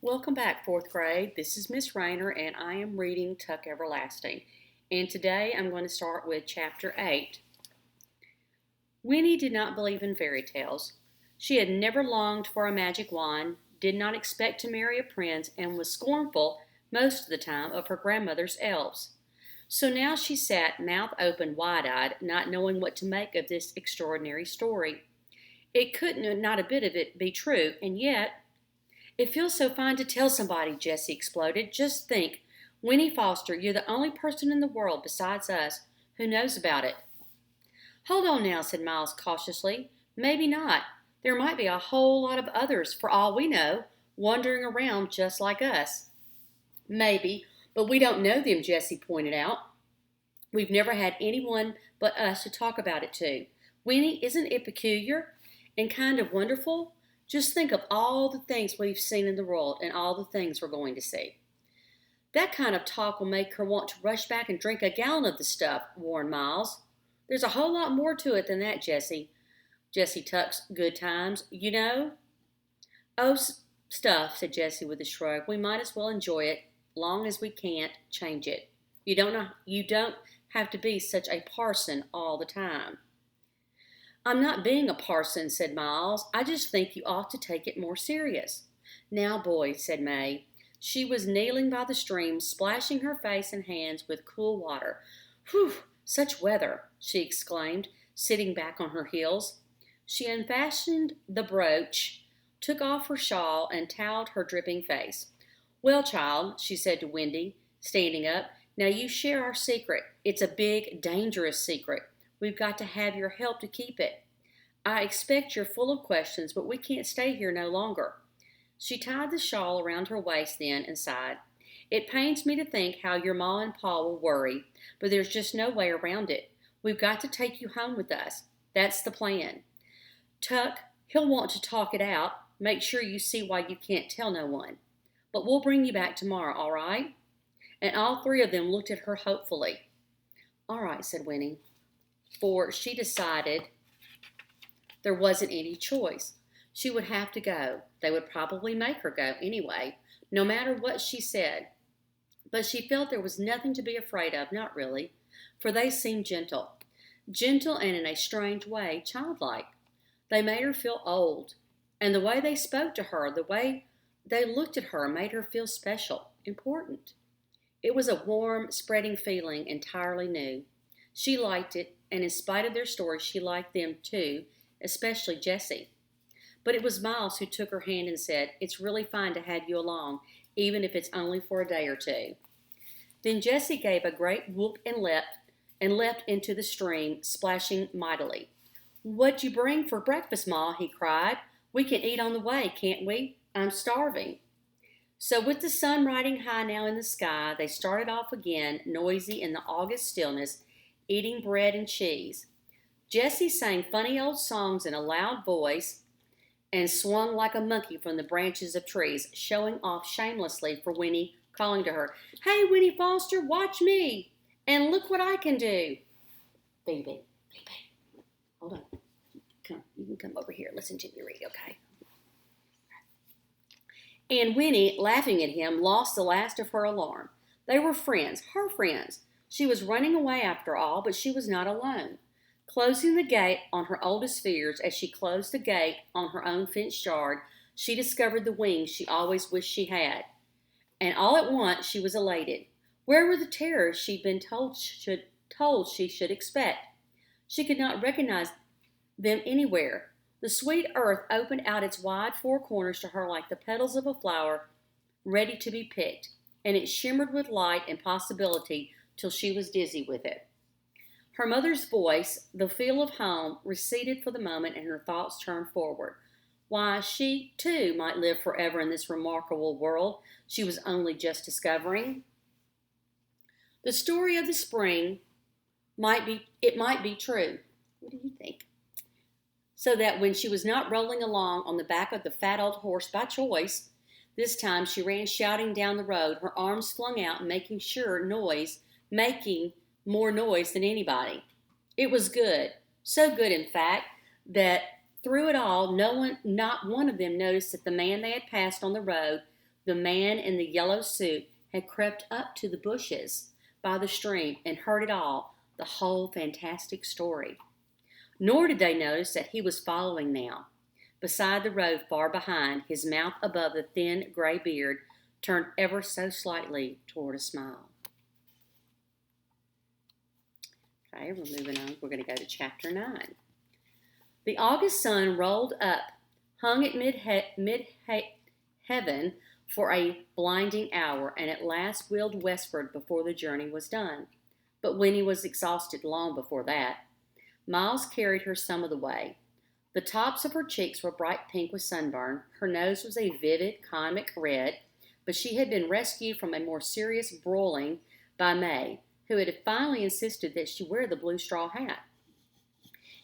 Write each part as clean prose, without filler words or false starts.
Welcome back, fourth grade. This is Miss Rayner, and I am reading Tuck Everlasting. And today I'm going to start with Chapter 8. Winnie did not believe in fairy tales. She had never longed for a magic wand, did not expect to marry a prince, and was scornful most of the time of her grandmother's elves. So now she sat, mouth open, wide eyed, not knowing what to make of this extraordinary story. It couldn't, not a bit of it, be true, and yet it feels so fine to tell somebody, Jessie exploded. Just think, Winnie Foster, you're the only person in the world besides us who knows about it. Hold on now, said Miles cautiously. Maybe not. There might be a whole lot of others, for all we know, wandering around just like us. Maybe, but we don't know them, Jessie pointed out. We've never had anyone but us to talk about it to. Winnie, isn't it peculiar and kind of wonderful? Just think of all the things we've seen in the world and all the things we're going to see. That kind of talk will make her want to rush back and drink a gallon of the stuff, warned Miles. There's a whole lot more to it than that, Jessie. Jessie Tuck's good times, you know. Oh, stuff, said Jessie with a shrug. We might as well enjoy it, long as we can't change it. You don't have to be such a parson all the time. I'm not being a parson, said Miles. I just think you ought to take it more serious. Now, boys, said May. She was kneeling by the stream, splashing her face and hands with cool water. Whew, such weather, she exclaimed, sitting back on her heels. She unfastened the brooch, took off her shawl, and toweled her dripping face. Well, child, she said to Wendy, standing up, now you share our secret. It's a big, dangerous secret. We've got to have your help to keep it. I expect you're full of questions, but we can't stay here no longer. She tied the shawl around her waist then and sighed. It pains me to think how your ma and pa will worry, but there's just no way around it. We've got to take you home with us. That's the plan. Tuck, he'll want to talk it out. Make sure you see why you can't tell no one. But we'll bring you back tomorrow, all right? And all three of them looked at her hopefully. All right, said Winnie, for she decided there wasn't any choice. She would have to go. They would probably make her go anyway, no matter what she said. But she felt there was nothing to be afraid of, not really, for they seemed gentle. Gentle and in a strange way, childlike. They made her feel old, and the way they spoke to her, the way they looked at her, made her feel special, important. It was a warm, spreading feeling, entirely new. She liked it, and in spite of their story, she liked them too, especially Jessie. But it was Miles who took her hand and said, It's really fine to have you along, even if it's only for a day or two. Then Jessie gave a great whoop and leapt into the stream, splashing mightily. What'd you bring for breakfast, Ma? He cried. We can eat on the way, can't we? I'm starving. So with the sun riding high now in the sky, they started off again, noisy in the August stillness, eating bread and cheese. Jessie sang funny old songs in a loud voice and swung like a monkey from the branches of trees, showing off shamelessly for Winnie, calling to her, Hey, Winnie Foster, watch me, and look what I can do. Baby, hold on. Come, you can come over here. Listen to me read, okay? And Winnie, laughing at him, lost the last of her alarm. They were friends, her friends. She was running away after all, but she was not alone. Closing the gate on her oldest fears as she closed the gate on her own fenced yard, she discovered the wings she always wished she had. And all at once she was elated. Where were the terrors she'd been told she should expect? She could not recognize them anywhere. The sweet earth opened out its wide four corners to her like the petals of a flower ready to be picked, and it shimmered with light and possibility till she was dizzy with it. Her mother's voice, the feel of home, receded for the moment and her thoughts turned forward. Why, she, too, might live forever in this remarkable world she was only just discovering. The story of the spring might be true. What do you think? So that when she was not rolling along on the back of the fat old horse by choice, this time she ran shouting down the road, her arms flung out, making more noise than anybody. It was good, so good in fact, that through it all, not one of them noticed that the man they had passed on the road, The man in the yellow suit had crept up to the bushes by the stream and heard it all, the whole fantastic story. Nor did they notice that he was following now. Beside the road far behind, his mouth above the thin gray beard turned ever so slightly toward a smile. Okay, we're moving on. We're going to go to chapter 9. The August sun rolled up, hung at mid-heaven for a blinding hour, and at last wheeled westward before the journey was done. But Winnie was exhausted long before that. Miles carried her some of the way. The tops of her cheeks were bright pink with sunburn. Her nose was a vivid, comic red, but she had been rescued from a more serious broiling by May, who had finally insisted that she wear the blue straw hat.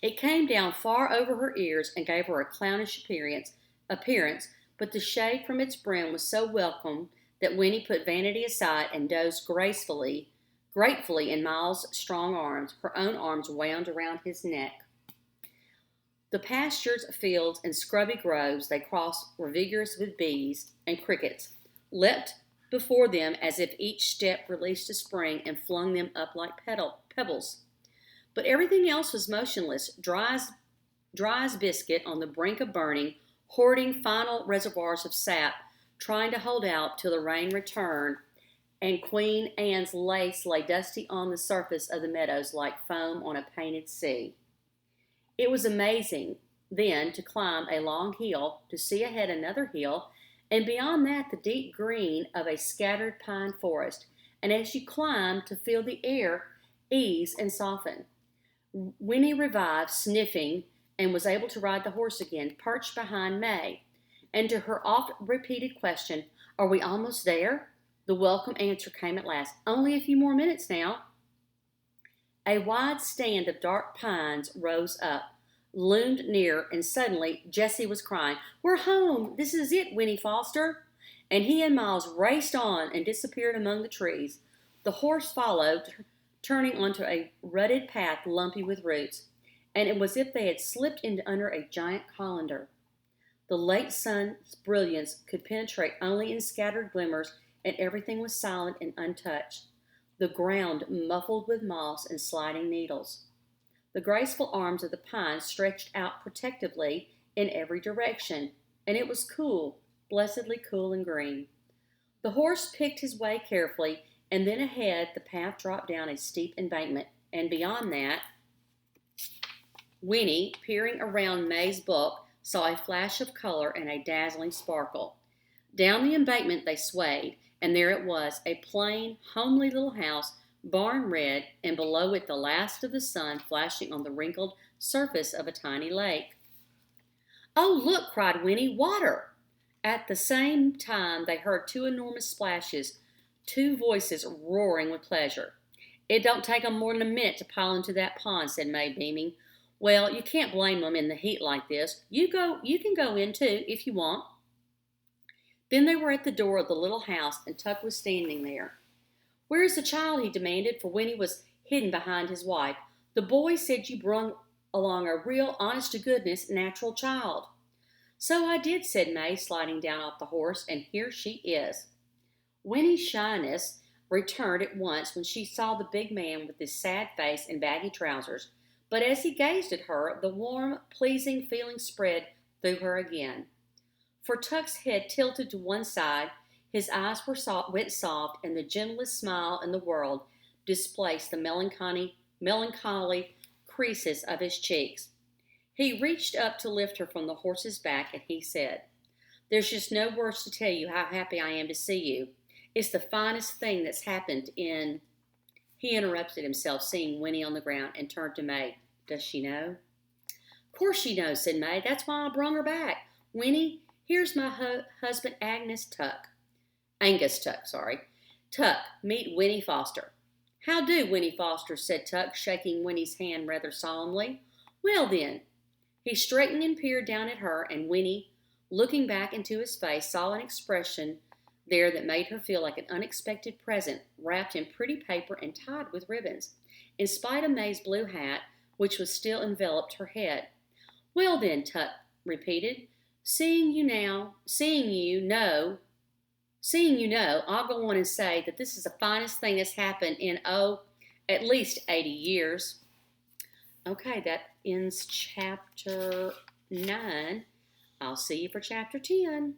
It came down far over her ears and gave her a clownish appearance, but the shade from its brim was so welcome that Winnie put vanity aside and dozed gratefully in Miles' strong arms, her own arms wound around his neck. The pastures, fields, and scrubby groves they crossed were vigorous with bees, and crickets leapt before them as if each step released a spring and flung them up like pebbles. But everything else was motionless, dry as biscuit on the brink of burning, hoarding final reservoirs of sap, trying to hold out till the rain returned, and Queen Anne's lace lay dusty on the surface of the meadows like foam on a painted sea. It was amazing, then, to climb a long hill, to see ahead another hill, and beyond that the deep green of a scattered pine forest, and as you climbed to feel the air ease and soften. Winnie revived, sniffing, and was able to ride the horse again, perched behind May. And to her oft-repeated question, "Are we almost there?" the welcome answer came at last, "Only a few more minutes now." A wide stand of dark pines rose up, loomed near, and suddenly Jessie was crying, "We're home! This is it, Winnie Foster!" And he and Miles raced on and disappeared among the trees. The horse followed, turning onto a rutted path lumpy with roots, and it was as if they had slipped under a giant colander. The late sun's brilliance could penetrate only in scattered glimmers, and everything was silent and untouched, the ground muffled with moss and sliding needles. The graceful arms of the pines stretched out protectively in every direction, and it was cool, blessedly cool and green. The horse picked his way carefully, and then ahead the path dropped down a steep embankment, and beyond that, Winnie, peering around May's bulk, saw a flash of color and a dazzling sparkle. Down the embankment they swayed, and there it was, a plain, homely little house, barn red, and below it the last of the sun flashing on the wrinkled surface of a tiny lake. "Oh, look!" cried Winnie. "Water!" At the same time they heard two enormous splashes, two voices roaring with pleasure. "It don't take 'em more than a minute to pile into that pond," said May, beaming. "Well, you can't blame 'em in the heat like this. You can go in too, if you want." Then they were at the door of the little house, and Tuck was standing there. "Where is the child?" he demanded, for Winnie was hidden behind his wife. "The boy said you brung along a real, honest-to-goodness, natural child." "So I did," said May, sliding down off the horse, "and here she is." Winnie's shyness returned at once when she saw the big man with his sad face and baggy trousers, but as he gazed at her, the warm, pleasing feeling spread through her again. For Tuck's head tilted to one side, his eyes went soft, and the gentlest smile in the world displaced the melancholy creases of his cheeks. He reached up to lift her from the horse's back, and he said, "There's just no words to tell you how happy I am to see you. It's the finest thing that's happened in—" He interrupted himself, seeing Winnie on the ground, and turned to May. "Does she know?" "Of course she knows," said May. "That's why I brung her back. Winnie, here's my husband, Angus Tuck. Tuck, meet Winnie Foster." "How do, Winnie Foster," said Tuck, shaking Winnie's hand rather solemnly. "Well, then." He straightened and peered down at her, and Winnie, looking back into his face, saw an expression there that made her feel like an unexpected present, wrapped in pretty paper and tied with ribbons, in spite of May's blue hat, which was still enveloped her head. "Well, then," Tuck repeated, seeing you know, Seeing you know, I'll go on and say that this is the finest thing that's happened in, at least 80 years. Okay, that ends chapter 9. I'll see you for chapter 10.